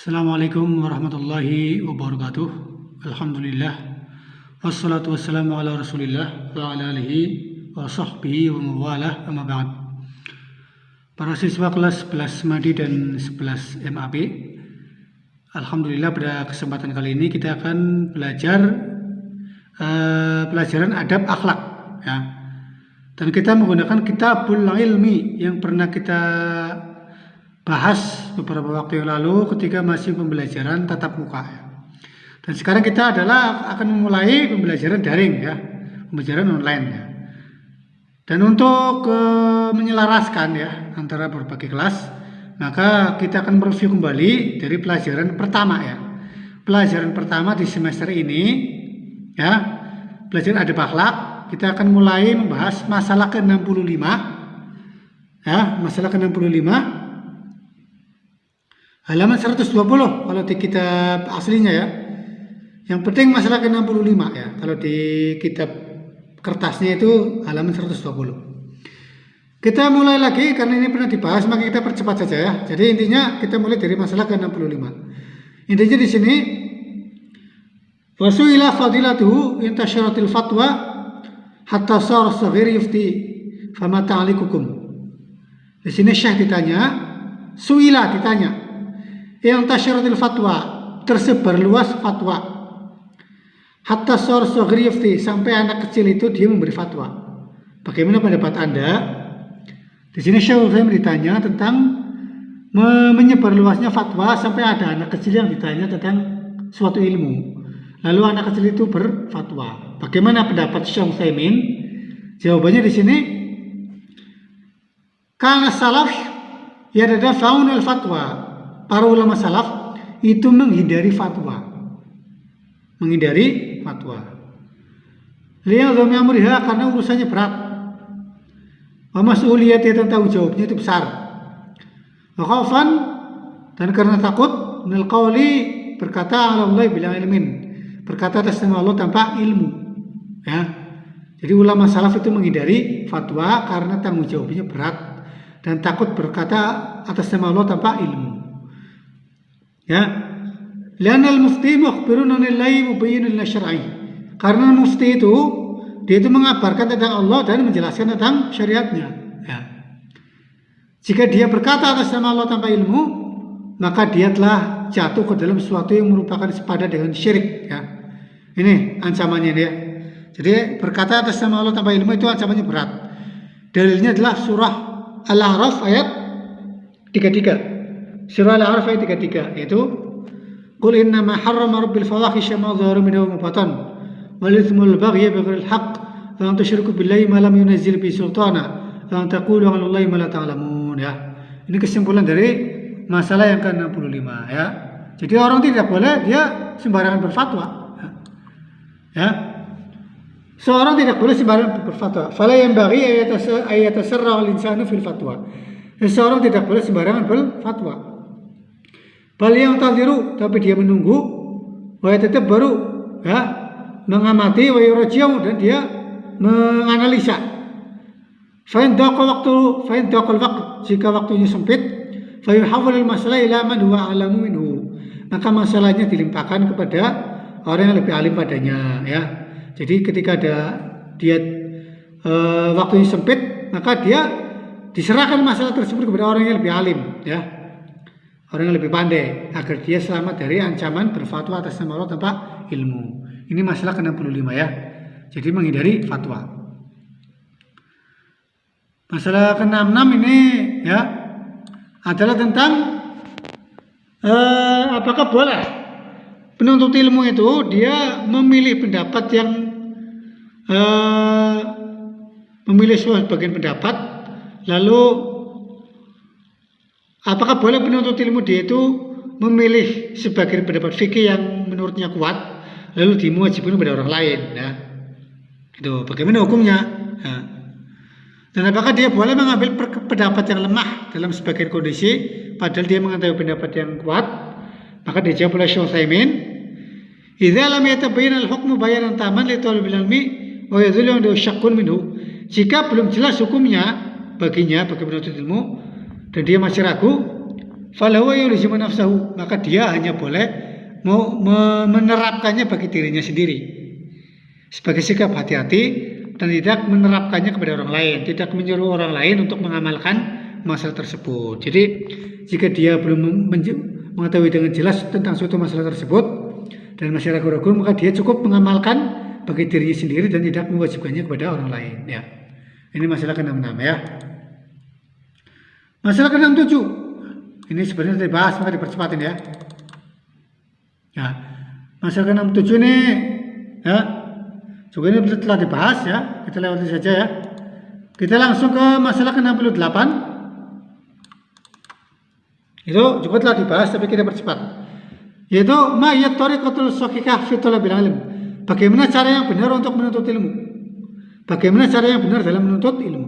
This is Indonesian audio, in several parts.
Assalamualaikum warahmatullahi wabarakatuh. Alhamdulillah. Wassalatu wassalamu ala rasulillah wa ala alihi wa sahbihi wa mawalah amma ba'd. Para siswa kelas 11 Madi dan 11 MAP, Alhamdulillah pada kesempatan kali ini kita akan belajar pelajaran adab akhlak ya. Dan kita menggunakan Kitabul Ilmi yang pernah kita bahas beberapa waktu yang lalu ketika masih pembelajaran tatap muka ya. Dan sekarang kita akan memulai pembelajaran daring ya, pembelajaran online ya. Dan untuk menyelaraskan ya antara berbagai kelas, maka kita akan mereview kembali dari pelajaran pertama ya. Pelajaran pertama di semester ini ya, pelajaran adab akhlak. Kita akan mulai membahas masalah ke-65 ya, masalah ke-65 halaman 120 kalau di kitab aslinya ya. Yang penting masalah ke-65 ya. Kalau di kitab kertasnya itu halaman 120. Kita mulai lagi karena ini pernah dibahas, maka kita percepat saja ya. Jadi intinya kita mulai dari masalah ke-65. Intinya di sini wasuila fadilatuhu intasyaratil fatwa hatta sar saghir yufti fama ta'alikukum. Di sini Syekh ditanya, suila ditanya, yang tasyaratil fatwa, tersebar luas fatwa, hatta sar saghir yufti, sampai anak kecil itu dia memberi fatwa. Bagaimana pendapat Anda? Di sini Syekh Utsaimin ditanya tentang menyebar luasnya fatwa sampai ada anak kecil yang ditanya tentang suatu ilmu. Lalu anak kecil itu berfatwa. Bagaimana pendapat Syekh Utsaimin? Jawabannya di sini, karena salaf yadafa'un al-fatwa. Para ulama salaf itu menghindari fatwa. Menghindari fatwa. Liya'dhami amriha, karena urusannya berat. Wa mas'uliyatnya, tanggung jawabnya itu besar. Wa khaufan, dan karena takut minal qawli, berkata ala Allah bila ilmin, berkata atas nama Allah tanpa ilmu ya. Jadi ulama salaf itu menghindari fatwa karena tanggung jawabnya berat dan takut berkata atas nama Allah tanpa ilmu ya. Lianal mufti mukhbirun anillahi mubayyinun lisyar'i, karena mufti itu dia itu mengabarkan tentang Allah dan menjelaskan tentang syariatnya ya. Jika dia berkata atas nama Allah tanpa ilmu, maka dia telah jatuh ke dalam sesuatu yang merupakan sepadan dengan syirik ya. Ini ancamannya dia. Jadi berkata atas nama Allah tanpa ilmu itu ancamannya berat. Dalilnya adalah surah Al-A'raf ayat 33. Surah Al-A'raf ayat 33 yaitu qul innama harrama rabbil fawahisha ma dhahara minha wa ma batan wal ithmul baghyi bighayri al-haqq wa an tusyriku billahi ma lam yunzil bihi sultana wa an taqulu 'ala Allahi ma la ta'lamun ya. Ini kesimpulan dari masalah yang ke-65 ya. Jadi orang tidak boleh dia sembarangan berfatwa ya. Seorang tidak boleh sembarangan berfatwa. Fala yanbaghi ayatasarra al-insanu fil fatwa. Seorang tidak boleh sembarangan berfatwa. Bal yang tadhiru, tapi dia menunggu, wa tetap baru ya, mengamati, wa yuraji'u, dan dia menganalisa. Fa in daqa waqt, jika waktunya sempit, fa yuhawwal al-masalah ila man huwa a'lamu minhu, maka masalahnya dilimpahkan kepada orang yang lebih alim padanya ya. Jadi ketika dia waktunya sempit, maka dia diserahkan masalah tersebut kepada orang yang lebih alim ya, orang yang lebih pandai, agar dia selamat dari ancaman berfatwa atas nama Allah tanpa ilmu. Ini masalah ke-65 ya. Jadi menghindari fatwa. Masalah ke-66 ini ya adalah tentang apakah boleh penuntut ilmu itu dia memilih pendapat yang memilih sebagian pendapat, lalu apakah boleh penuntut ilmu dia itu memilih sebagian pendapat fikih yang menurutnya kuat, lalu dimewajibkan kepada orang lain ya. Itu bagaimana hukumnya ya. Dan apakah dia boleh mengambil pendapat yang lemah dalam sebagian kondisi padahal dia mengetahui pendapat yang kuat? Maka dijawab oleh Syekh Utsaimin, idza lam yatabayyan al-hukmu bayanan taman li talibil ilmi wa yadhullu annahu syaqqun minhu. Jika belum jelas hukumnya baginya bagi penuntut ilmu dan dia masih ragu, falahu yulzimu nafsahu, maka dia hanya boleh menerapkannya bagi dirinya sendiri sebagai sikap hati-hati dan tidak menerapkannya kepada orang lain, tidak menyuruh orang lain untuk mengamalkan masalah tersebut. Jadi jika dia belum mengetahui dengan jelas tentang suatu masalah tersebut dan masih ragu-ragu, maka dia cukup mengamalkan bagi dirinya sendiri dan tidak mewajibkannya kepada orang lain. Ya, ini masalah ke-66 ya. Masalah ke-67 ini sebenarnya dibahas, maka dipercepatin ya. Ya, masalah ke-67 ini ya juga ini telah dibahas ya, kita lewati saja ya. Kita langsung ke masalah ke-68. Itu juga telah dibahas tapi kita percepat. Yaitu ma hiya thariqatul shahihah fi talabil ilm. Bagaimana cara yang benar untuk menuntut ilmu? Bagaimana cara yang benar dalam menuntut ilmu?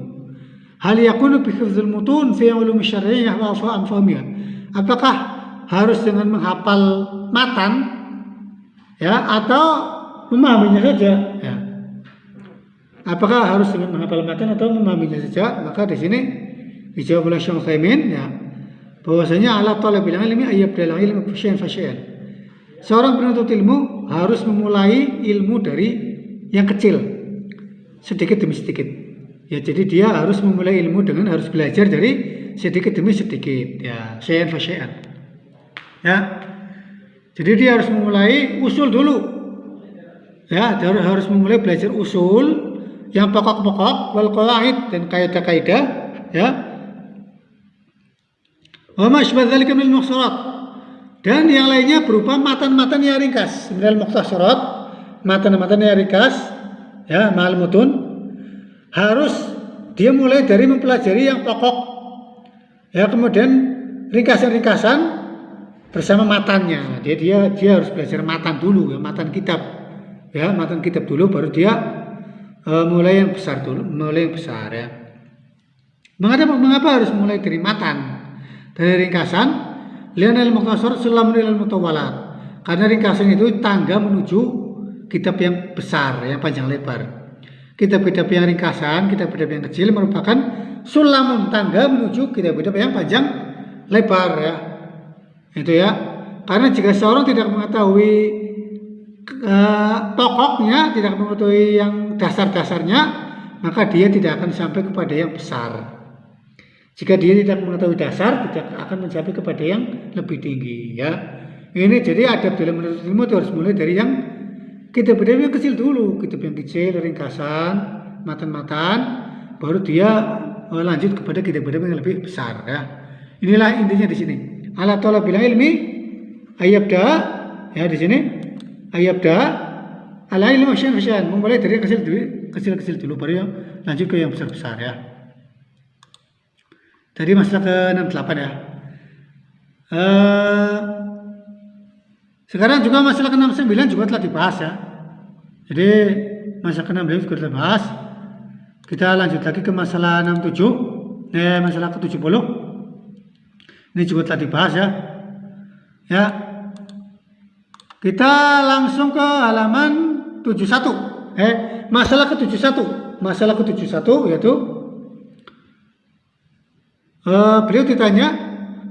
Hal yakunu bi hifdzil mutun fi ulum syar'iyyah wa fahmiha. Apakah harus dengan menghafal matan ya atau memahaminya saja ya? Apakah harus dengan menghafal matan atau memahaminya saja? Maka di sini dijawab oleh Syekh Utsaimin ya, bahwasanya ala talabil ilmi ayyabdal ilmu syai'an fa syai'an. Seorang penuntut ilmu harus memulai ilmu dari yang kecil, sedikit demi sedikit. Ya, jadi dia harus memulai ilmu dengan harus belajar dari sedikit demi sedikit. Ya, syai'an fa syai'an. Ya. Jadi dia harus memulai usul dulu. Ya, dia harus memulai belajar usul yang pokok-pokok, wal qawaid dan kaidah-kaidah, ya. Wa ma asbah dzalika min al-mukhtasarat. Dan yang lainnya berupa matan-matan yang ringkas. Minal mukhtasarat, matan-matan yang ringkas, ya, ma'al mutun. Harus dia mulai dari mempelajari yang pokok. Ya, kemudian ringkasan-ringkasan bersama matannya. Dia harus belajar matan dulu, ya, matan kitab. Ya, matan kitab dulu baru dia mulai yang besar dulu, mulai yang besar ya. Mengapa harus mulai dari matan? Dari ringkasan? Lianal mukhtasar sulamun ilal mutawalat. Karena ringkasan itu tangga menuju kitab yang besar, yang panjang lebar. Kitab-kitab yang ringkasan, kitab-kitab yang kecil merupakan sulamun, tangga menuju kitab-kitab yang panjang lebar ya. Itu ya. Karena jika seorang tidak mengetahui pokoknya, tidak mengetahui yang dasar-dasarnya, maka dia tidak akan sampai kepada yang besar. Jika dia tidak mengetahui dasar, tidak akan mencapai kepada yang lebih tinggi ya. Ini jadi adab dalam menuntut ilmu itu harus mulai dari yang kitab-kitab yang kecil dulu, kitab yang kecil, ringkasan, matan-matan, baru dia lanjut kepada kitab-kitab yang lebih besar ya. Inilah intinya di sini. Ala talabil ilmi ayyabda ya, di sini ayyabda ala ilmi syai'an, memulai dari yang kecil dulu baru yang lanjut ke yang besar-besar ya. Tadi masalah ke-68 ya. Sekarang juga masalah ke-69 juga telah dibahas ya. Jadi masalah ke-69 juga telah dibahas. Kita lanjut lagi ke masalah 67. Masalah ke-70. Ini juga telah dibahas ya. Ya. Kita langsung ke halaman 71. Masalah ke-71. Masalah ke-71 yaitu beliau ditanya,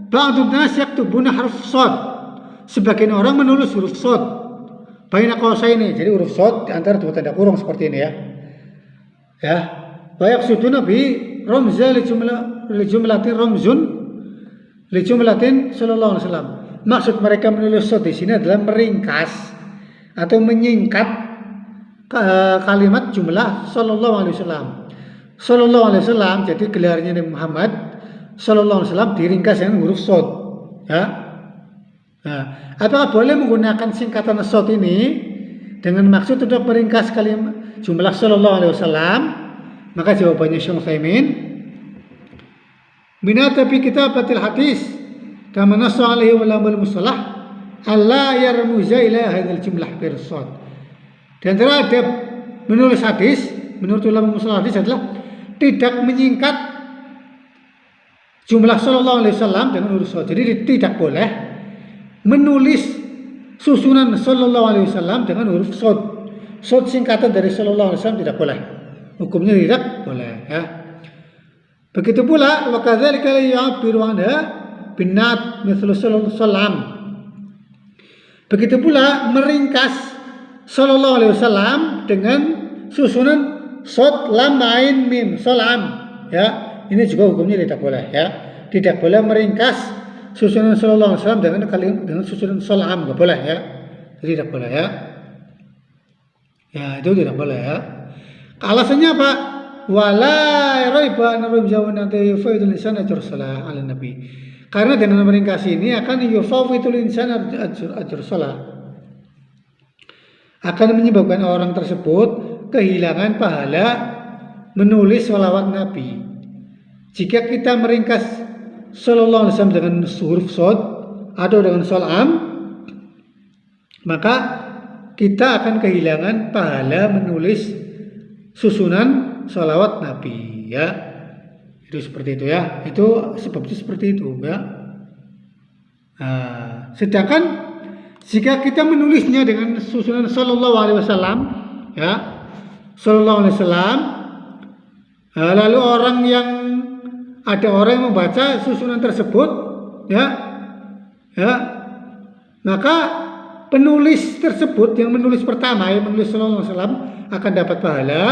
ba'dun nas yaktubuna huruf shad. Sebagian orang menulis huruf shad baina qausaini, jadi huruf shad di antara dua tanda kurung seperti ini ya. Ya. Wa yaqsuduna bi ramza li jumlatin ramzun li jumlatin sallallahu alaihi wasallam. Maksud mereka menulis shad di sini adalah meringkas atau menyingkat kalimat jumlah sallallahu alaihi wasallam. Sallallahu alaihi wasallam, jadi gelarnya Nabi Muhammad sallallahu alaihi wasallam diringkas dengan huruf shad ya. Nah, apakah boleh menggunakan singkatan shad ini dengan maksud untuk meringkas kalimat jumlah sallallahu alaihi wasallam? Maka jawabannya Syekh Utsaimin, minata fi kitabatil hadis kama nassa alaihi ulamul mustalah alla yarmuza ila hadzal jumlah bil shad. Dan terhadap menulis hadis menurut ulama mustalah hadis adalah tidak menyingkat jumlah sallallahu alaihi wasallam dengan huruf shad. Jadi tidak boleh menulis susunan sallallahu alaihi wasallam dengan huruf shad. Shad singkatan dari sallallahu alaihi wasallam tidak boleh. Hukumnya tidak boleh ya. Begitu pula wa kadzalika ya'biru anha binat mithlu salam. Begitu pula meringkas sallallahu alaihi wasallam dengan susunan sod lam ain mim salam, ya. Ini juga hukumnya tidak boleh, ya. Tidak boleh meringkas susunan sallallahu alaihi wasallam dengan susunan salam, enggak boleh, ya. Jadi tidak boleh, ya. Ya, itu tidak boleh, ya. Alasannya apa? Wala raiba annahu nanti faidul insan ajr salah ala nabi. Karena dengan meringkas ini akan yufawitul insan ajr salah. Akan menyebabkan orang tersebut kehilangan pahala menulis sholawat Nabi. Jika kita meringkas sallallahu alaihi wasallam dengan huruf shad atau dengan salam, maka kita akan kehilangan pahala menulis susunan sholawat Nabi, ya. Itu seperti itu, ya. Itu sebabnya seperti itu, ya. Nah, sedangkan jika kita menulisnya dengan susunan sallallahu alaihi wasallam, ya, sallallahu alaihi wasallam, lalu ada orang yang membaca susunan tersebut, ya, maka penulis tersebut yang menulis pertama, yang menulis sallallahu alaihi wasallam akan dapat pahala,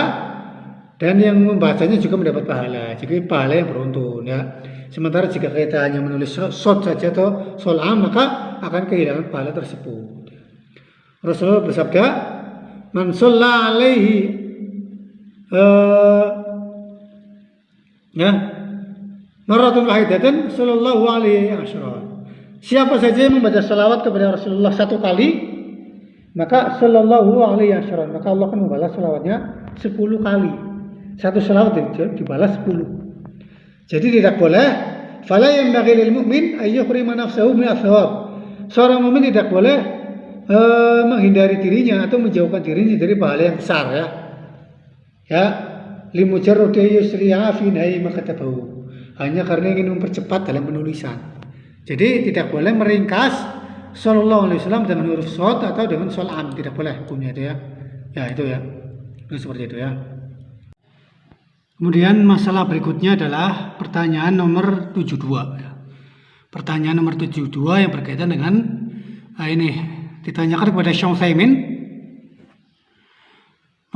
dan yang membacanya juga mendapat pahala. Jadi pahala yang beruntun, ya. Sementara jika kita hanya menulis shad saja atau salam, maka akan kehilangan pahala tersebut. Rasulullah bersabda, "Man shalla alaihi maratun wahidatan sallallahu alaihi wasallam." Siapa saja yang membaca salawat kepada Rasulullah satu kali, maka sallallahu alaihi wasallam, maka Allah akan membalas salawatnya 10 kali. Satu salawat dibalas 10. Jadi tidak boleh, fala yanbaghi lil mu'min ay yukhrima nafsahu min athawab. Seorang mukmin tidak boleh menghindari dirinya atau menjauhkan dirinya dari pahala yang besar, ya. Ya, limujarradi yusri'a fi nahi makatabahu. Hanya karena ingin mempercepat dalam penulisan. Jadi tidak boleh meringkas sallallahu alaihi wasallam dengan huruf shad atau dengan salam, tidak boleh hukumnya itu, ya. Ya, itu, ya. Itu seperti itu, ya. Kemudian masalah berikutnya adalah pertanyaan nomor 72. Pertanyaan nomor 72 yang berkaitan dengan ini ditanyakan kepada Syekh Utsaimin.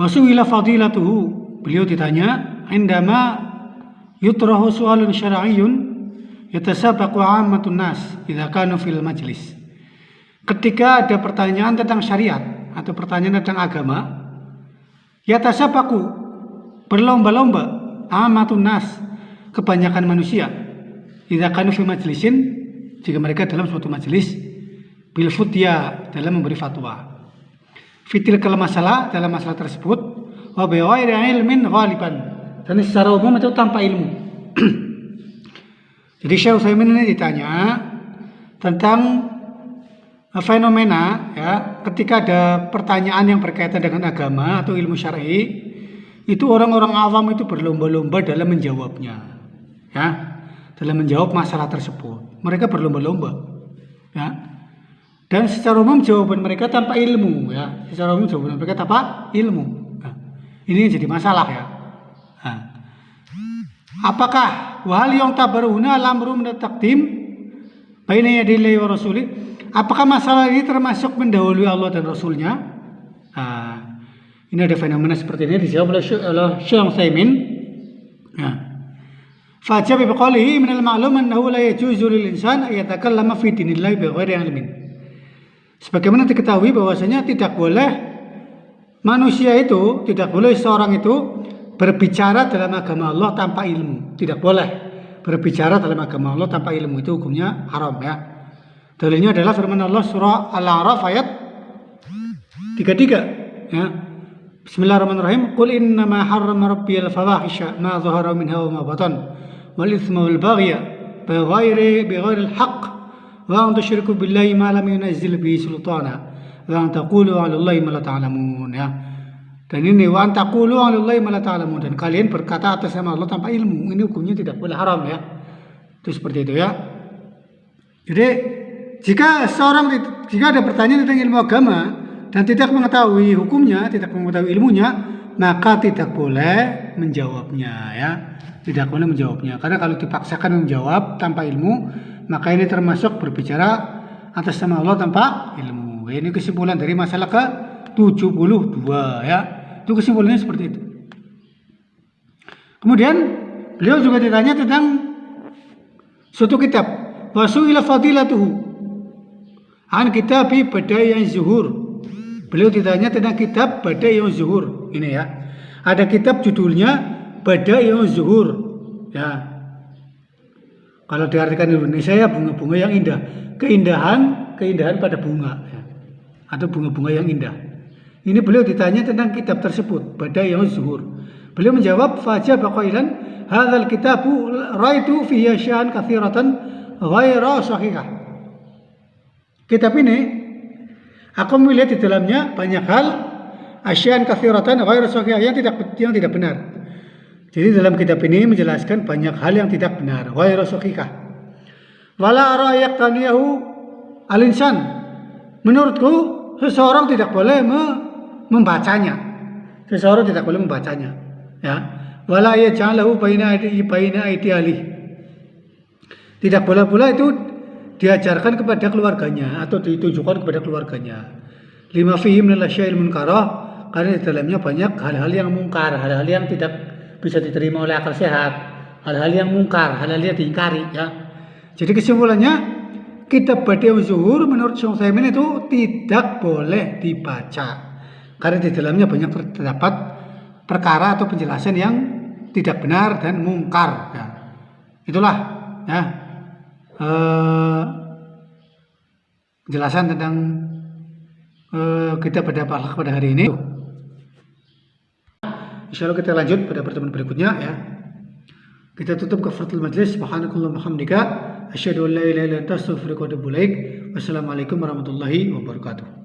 Wasu'ila fadilatuhu, beliau ditanya, indama yutrahu su'alun syar'iyyun yatasabaqu 'ammatun nas idza kanu fil majlis. Ketika ada pertanyaan tentang syariat atau pertanyaan tentang agama, yatasabaqu, berlomba-lomba, amatun nas, kebanyakan manusia, idza kanu fi majlisin, jika mereka dalam suatu majelis, bil futya, dalam memberi fatwa, fitil kal masalah, dalam masalah tersebut, wa bi ghairi ilmin ghaliban, dan secara umum itu tanpa ilmu. Jadi Syekh Utsaimin ini ditanya tentang fenomena, ya, ketika ada pertanyaan yang berkaitan dengan agama atau ilmu syar'i, itu orang-orang awam itu berlomba-lomba dalam menjawabnya, ya, dalam menjawab masalah tersebut. Mereka berlomba-lomba, ya, dan secara umum jawaban mereka tanpa ilmu, ya, secara umum jawaban mereka tanpa ilmu. Nah, ini jadi masalah, ya. Nah, apakah wahal yang tabaruna lamru min taqdim baina yadillahi wa rasuli? Apakah masalah ini termasuk mendahului Allah dan Rasulnya? Nah, ini ada fenomena seperti ini dijawab oleh Syekh Utsaimin. Nah, fajab bi qawlihi min al-ma'lum annahu la yajuzu lil insan ay yatakallama fi dinillahi bighairi ilmin. Sebagaimana diketahui bahwasanya tidak boleh manusia itu, tidak boleh seorang itu berbicara dalam agama Allah tanpa ilmu. Tidak boleh berbicara dalam agama Allah tanpa ilmu, itu hukumnya haram, ya. Dalilnya adalah firman Allah surah Al-A'raf ayat 33, ya. Bismillahirrahmanirrahim. Qul innama harrama rabbiyal fawahisha ma dhahara minha wa ma batan wal itsma wal baghya bighairi al-haqq wa an tusyriku billahi ma lam yunzil bihi sultana wa an taqulu 'ala Allahi ma la ta'lamun, ya. Dan ini wa an taqulu 'ala Allahi ma la ta'lamun, dan kalian berkata atas nama Allah tanpa ilmu. Ini hukumnya tidak boleh, haram, ya. Itu seperti itu, ya. Jadi jika ada pertanyaan tentang ilmu agama dan tidak mengetahui hukumnya, tidak mengetahui ilmunya, maka tidak boleh menjawabnya, ya. Tidak boleh menjawabnya. Karena kalau dipaksakan menjawab tanpa ilmu, maka ini termasuk berbicara atas nama Allah tanpa ilmu. Ini kesimpulan dari masalah ke-72 ya. Itu kesimpulannya seperti itu. Kemudian beliau juga ditanya tentang suatu kitab, wasu'ila fadilatuhu an kitabi Badai Zuhur. Beliau ditanya tentang kitab Badai Zuhur. Ini ya. Ada kitab judulnya Badai Zuhur. Ya. Kalau diartikan di Indonesia ya bunga-bunga yang indah. Keindahan pada bunga ya. Atau bunga-bunga yang indah. Ini beliau ditanya tentang kitab tersebut, Badai Zuhur. Beliau menjawab, fajaba qailan hadzal kitabu raitu fihi asyan katsiratan ghaira sahihah. Kitab ini aku melihat di dalamnya banyak hal asyan katsiratan ghaira sahihah yang tidak benar. Jadi dalam kitab ini menjelaskan banyak hal yang tidak benar, ghaira sahihah. Wala ara yaqtaniyahu al-insan. Menurutku seseorang tidak boleh membacanya. Seseorang tidak boleh membacanya. Ya, wala yaj'alahu baina aidi ahli. Tidak boleh pula itu diajarkan kepada keluarganya atau ditujukan kepada keluarganya. Lima fihi minal asya'il munkarah, karena di dalamnya banyak hal-hal yang mungkar, hal-hal yang tidak bisa diterima oleh akal sehat, hal-hal yang mungkar, hal-hal yang diingkari ya. Jadi kesimpulannya kitab Badai Zuhur menurut Syekh Utsaimin itu tidak boleh dibaca. Karena di dalamnya banyak terdapat perkara atau penjelasan yang tidak benar dan mungkar ya. Itulah ya penjelasan tentang kitab Badai Akhlak pada hari ini. Insyaallah kita lanjut pada pertemuan berikutnya ya. Kita tutup kafaratul majlis. Subhanakallahumma hamdika asyhadu an la ilaha illa anta astaghfiruka wa atubu ilaik. Wassalamualaikum warahmatullahi wabarakatuh.